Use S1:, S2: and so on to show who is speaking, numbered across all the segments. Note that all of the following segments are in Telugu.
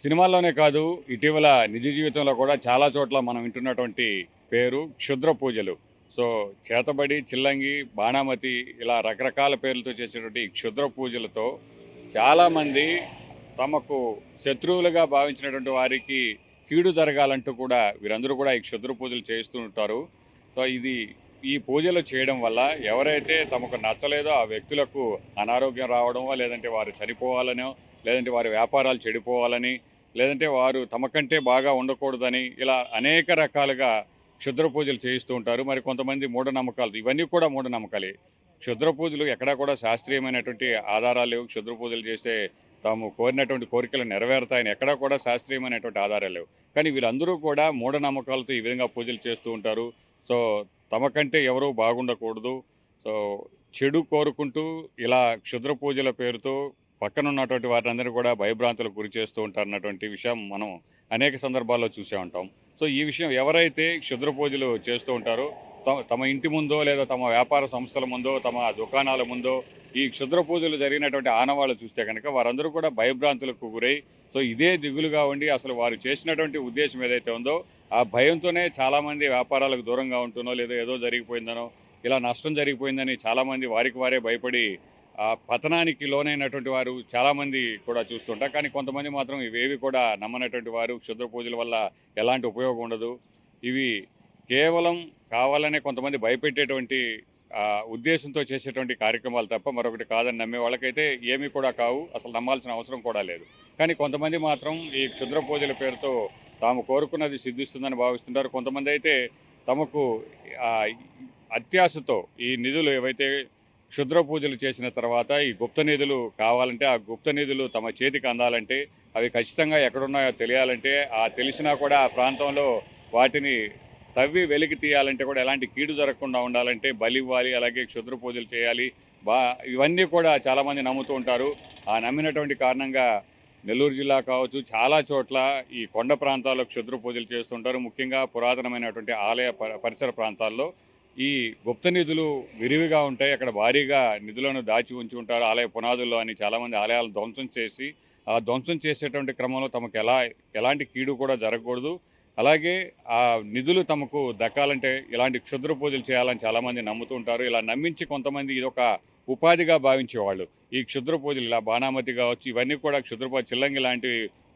S1: సినిమాల్లోనే కాదు, ఇటీవల నిజ జీవితంలో కూడా చాలా చోట్ల మనం వింటున్నటువంటి పేరు క్షుద్ర పూజలు. సో, చేతబడి, చిల్లంగి, బాణామతి ఇలా రకరకాల పేర్లతో చేసేటువంటి ఈ క్షుద్ర పూజలతో చాలామంది తమకు శత్రువులుగా భావించినటువంటి వారికి కీడు జరగాలంటూ కూడా వీరందరూ కూడా ఈ క్షుద్ర పూజలు చేస్తూ ఉంటారు. సో, ఈ పూజలు చేయడం వల్ల ఎవరైతే తమకు నచ్చలేదో ఆ వ్యక్తులకు అనారోగ్యం రావడమో, లేదంటే వారు చనిపోవాలనో, లేదంటే వారి వ్యాపారాలు చెడిపోవాలని, లేదంటే వారు తమ కంటే బాగా ఉండకూడదని ఇలా అనేక రకాలుగా క్షుద్ర పూజలు చేయిస్తూ ఉంటారు. మరి కొంతమంది మూఢనమ్మకాలు ఇవన్నీ కూడా మూఢనమ్మకాలే. క్షుద్ర పూజలు ఎక్కడా కూడా శాస్త్రీయమైనటువంటి ఆధారాలు లేవు. క్షుద్ర పూజలు చేస్తే తాము కోరినటువంటి కోరికలు నెరవేరుతాయని ఎక్కడా కూడా శాస్త్రీయమైనటువంటి ఆధారాలు లేవు. కానీ వీళ్ళందరూ కూడా మూఢనమ్మకాలతో ఈ విధంగా పూజలు చేస్తూ ఉంటారు. సో, తమ కంటే ఎవరు బాగుండకూడదు. సో, చెడు కోరుకుంటూ ఇలా క్షుద్ర పూజల పేరుతో పక్కనున్నటువంటి వారినందరినీ కూడా భయభ్రాంతులకు గురి చేస్తూ ఉంటారన్నటువంటి విషయం మనం అనేక సందర్భాల్లో చూసే ఉంటాం. సో, ఈ విషయం ఎవరైతే క్షుద్ర పూజలు చేస్తూ ఉంటారో తమ ఇంటి ముందో లేదా తమ వ్యాపార సంస్థల ముందో, తమ దుకాణాల ముందో ఈ క్షుద్ర పూజలు జరిగినటువంటి ఆనవాళ్ళు చూస్తే కనుక వారందరూ కూడా భయభ్రాంతులకు గురై, సో, ఇదే దిగులుగా ఉండి అసలు వారు చేసినటువంటి ఉద్దేశం ఏదైతే ఉందో ఆ భయంతోనే చాలామంది వ్యాపారాలకు దూరంగా ఉంటున్నో, లేదో ఏదో జరిగిపోయిందనో, ఇలా నష్టం జరిగిపోయిందని చాలామంది వారికి వారే భయపడి పతనానికి లోనైనటువంటి వారు చాలామంది కూడా చూస్తుంటారు. కానీ కొంతమంది మాత్రం ఇవేవి కూడా నమ్మనటువంటి వారు, క్షుద్ర పూజల వల్ల ఎలాంటి ఉపయోగం ఉండదు, ఇవి కేవలం కావాలనే కొంతమంది భయపెట్టేటువంటి ఉద్దేశంతో చేసేటువంటి కార్యక్రమాలు తప్ప మరొకటి కాదని నమ్మే వాళ్ళకైతే ఏమీ కూడా కావు. అసలు నమ్మాల్సిన అవసరం కూడా లేదు. కానీ కొంతమంది మాత్రం ఈ క్షుద్ర పూజల పేరుతో తాము కోరుకున్నది సిద్ధిస్తుందని భావిస్తుంటారు. కొంతమంది అయితే తమకు ఆహ్, అత్యాశతో ఈ నిధులు ఏవైతే క్షుద్ర పూజలు చేసిన తర్వాత ఈ గుప్త నిధులు కావాలంటే, ఆ గుప్త నిధులు తమ చేతికి అందాలంటే, అవి ఖచ్చితంగా ఎక్కడున్నాయో తెలియాలంటే, తెలిసినా కూడా ఆ ప్రాంతంలో వాటిని తవ్వి వెలికి తీయాలంటే కూడా ఎలాంటి కీడు జరగకుండా ఉండాలంటే బలివ్వాలి, అలాగే క్షుద్ర పూజలు చేయాలి. బా ఇవన్నీ కూడా చాలామంది నమ్ముతూ ఉంటారు. ఆ నమ్మినటువంటి కారణంగా నెల్లూరు జిల్లా కావచ్చు, చాలా చోట్ల ఈ కొండ ప్రాంతాల్లో క్షుద్ర పూజలు చేస్తుంటారు. ముఖ్యంగా పురాతనమైనటువంటి ఆలయ పరిసర ప్రాంతాల్లో ఈ గుప్త నిధులు విరివిగా ఉంటాయి. అక్కడ భారీగా నిధులను దాచి ఉంచి ఉంటారు ఆలయ పునాదుల్లో అని. చాలామంది ఆలయాలను ధ్వంసం చేసి, ఆ ధ్వంసం చేసేటువంటి క్రమంలో తమకు ఎలాంటి కీడు కూడా జరగకూడదు. అలాగే ఆ నిధులు తమకు దక్కాలంటే ఇలాంటి క్షుద్ర పూజలు చేయాలని చాలామంది నమ్ముతూ ఉంటారు. ఇలా నమ్మించి కొంతమంది ఇదొక ఉపాధిగా భావించేవాళ్ళు. ఈ క్షుద్ర పూజలు ఇలా బాణామతి కావచ్చు, ఇవన్నీ కూడా చిల్లంగి లాంటి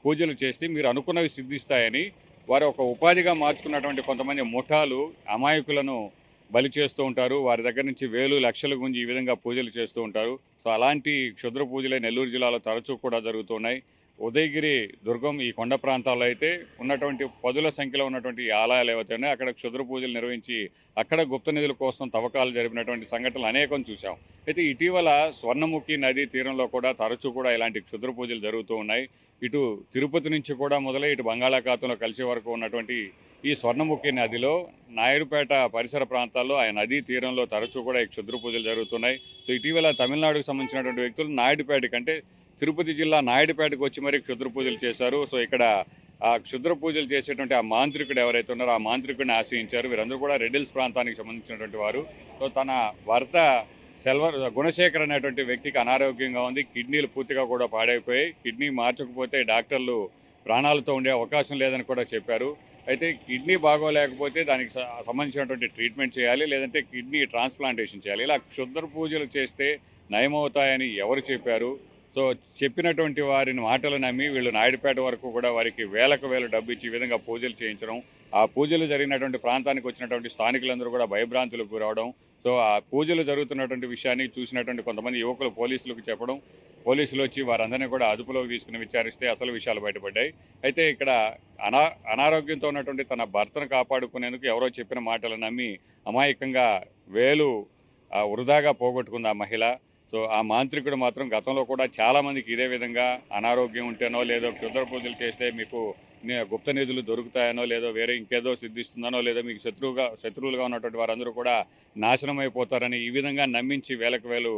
S1: పూజలు చేస్తే మీరు అనుకున్నవి సిద్ధిస్తాయని వారు ఒక ఉపాధిగా మార్చుకున్నటువంటి కొంతమంది ముఠాలు అమాయకులను బలి చేస్తూ ఉంటారు. వారి దగ్గర నుంచి వేలు, లక్షల గుంజి ఈ విధంగా పూజలు చేస్తూ ఉంటారు. సో, అలాంటి క్షుద్ర పూజలే నెల్లూరు జిల్లాలో తరచూ కూడా జరుగుతున్నాయి. ఉదయగిరి దుర్గం ఈ కొండ ప్రాంతాల్లో అయితే ఉన్నటువంటి పదుల సంఖ్యలో ఉన్నటువంటి ఈ ఆలయాలు ఏవైతే ఉన్నాయో అక్కడ క్షుద్ర పూజలు నిర్వహించి అక్కడ గుప్త నిధుల కోసం తవ్వకాలు జరిపినటువంటి సంఘటనలు అనేకం చూసాం. అయితే ఇటీవల స్వర్ణముఖి నదీ తీరంలో కూడా తరచూ కూడా ఇలాంటి క్షుద్ర పూజలు జరుగుతూ ఉన్నాయి. ఇటు తిరుపతి నుంచి కూడా మొదలై ఇటు బంగాళాఖాతంలో కలిసే వరకు ఉన్నటువంటి ఈ స్వర్ణముఖి నదిలో నాయుడుపేట పరిసర ప్రాంతాల్లో ఆ నదీ తీరంలో తరచూ కూడా ఈ క్షుద్ర పూజలు జరుగుతున్నాయి. సో, ఇటీవల తమిళనాడుకు సంబంధించినటువంటి వ్యక్తులు నాయుడుపేట కంటే తిరుపతి జిల్లా నాయుడుపేటకు వచ్చి మరి క్షుద్ర పూజలు చేశారు. సో, ఇక్కడ ఆ క్షుద్ర పూజలు చేసేటువంటి ఆ మాంత్రికుడు ఎవరైతే ఉన్నారో ఆ మాంత్రికుడిని ఆశ్రయించారు. వీరందరూ కూడా రెడ్డిల్స్ ప్రాంతానికి సంబంధించినటువంటి వారు. సో, తన భర్త గుణశేఖర్ అనేటువంటి వ్యక్తికి అనారోగ్యంగా ఉంది. కిడ్నీలు పూర్తిగా కూడా పాడైపోయాయి. కిడ్నీ మార్చకపోతే డాక్టర్లు ప్రాణాలతో ఉండే అవకాశం లేదని కూడా చెప్పారు. అయితే కిడ్నీ బాగోలేకపోతే దానికి సంబంధించినటువంటి ట్రీట్మెంట్ చేయాలి, లేదంటే కిడ్నీ ట్రాన్స్ప్లాంటేషన్ చేయాలి. ఇలా క్షుద్ర పూజలు చేస్తే నయమవుతాయని ఎవరు చెప్పారు? సో, చెప్పినటువంటి వారిని మాటలు నమ్మి వీళ్ళు నాయుడుపేట వరకు కూడా వారికి వేలకు వేలు డబ్బు ఇచ్చి ఈ విధంగా పూజలు చేయించడం, ఆ పూజలు జరిగినటువంటి ప్రాంతానికి వచ్చినటువంటి స్థానికులందరూ కూడా భయభ్రాంతులకు గురవడం. సో, ఆ పూజలు జరుగుతున్నటువంటి విషయాన్ని చూసినటువంటి కొంతమంది యువకులు పోలీసులకు చెప్పడం, పోలీసులు వచ్చి వారందరినీ కూడా అదుపులోకి తీసుకుని విచారిస్తే అసలు విషయాలు బయటపడ్డాయి. అయితే ఇక్కడ అనారోగ్యంతో ఉన్నటువంటి తన భర్తను కాపాడుకునేందుకు ఎవరో చెప్పిన మాటలు నమ్మి అమాయకంగా వేలు వృధాగా పోగొట్టుకుంది ఆ మహిళ. సో, ఆ మాంత్రికుడు మాత్రం గతంలో కూడా చాలామందికి ఇదే విధంగా అనారోగ్యం ఉంటేనో, లేదో క్షుద్ర పూజలు చేస్తే మీకు గుప్త నిధులు దొరుకుతాయనో, లేదో వేరే ఇంకేదో సిద్ధిస్తుందనో, లేదో మీకు శత్రువులుగా ఉన్నటువంటి వారందరూ కూడా నాశనం అయిపోతారని ఈ విధంగా నమ్మించి వేలకు వేలు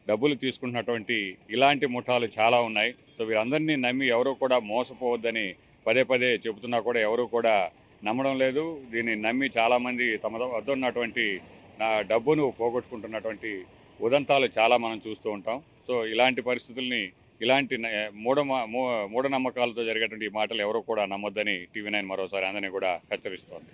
S1: డబ్బులు తీసుకుంటున్నటువంటి ఇలాంటి ముఠాలు చాలా ఉన్నాయి. సో, వీరందరినీ నమ్మి ఎవరూ కూడా మోసపోవద్దని పదే పదే చెబుతున్నా కూడా ఎవరూ కూడా నమ్మడం లేదు. దీన్ని నమ్మి చాలామంది తమ వద్ద ఉన్నటువంటి డబ్బును పోగొట్టుకుంటున్నటువంటి ఉదంతాలు చాలా మనం చూస్తూ ఉంటాం. సో, ఇలాంటి పరిస్థితుల్ని ఇలాంటి మూఢనమ్మకాలతో జరిగేటువంటి ఈ మాటలు ఎవరు కూడా నమ్మొద్దని టీవీ9 మరోసారి అందరినీ కూడా హెచ్చరిస్తోంది.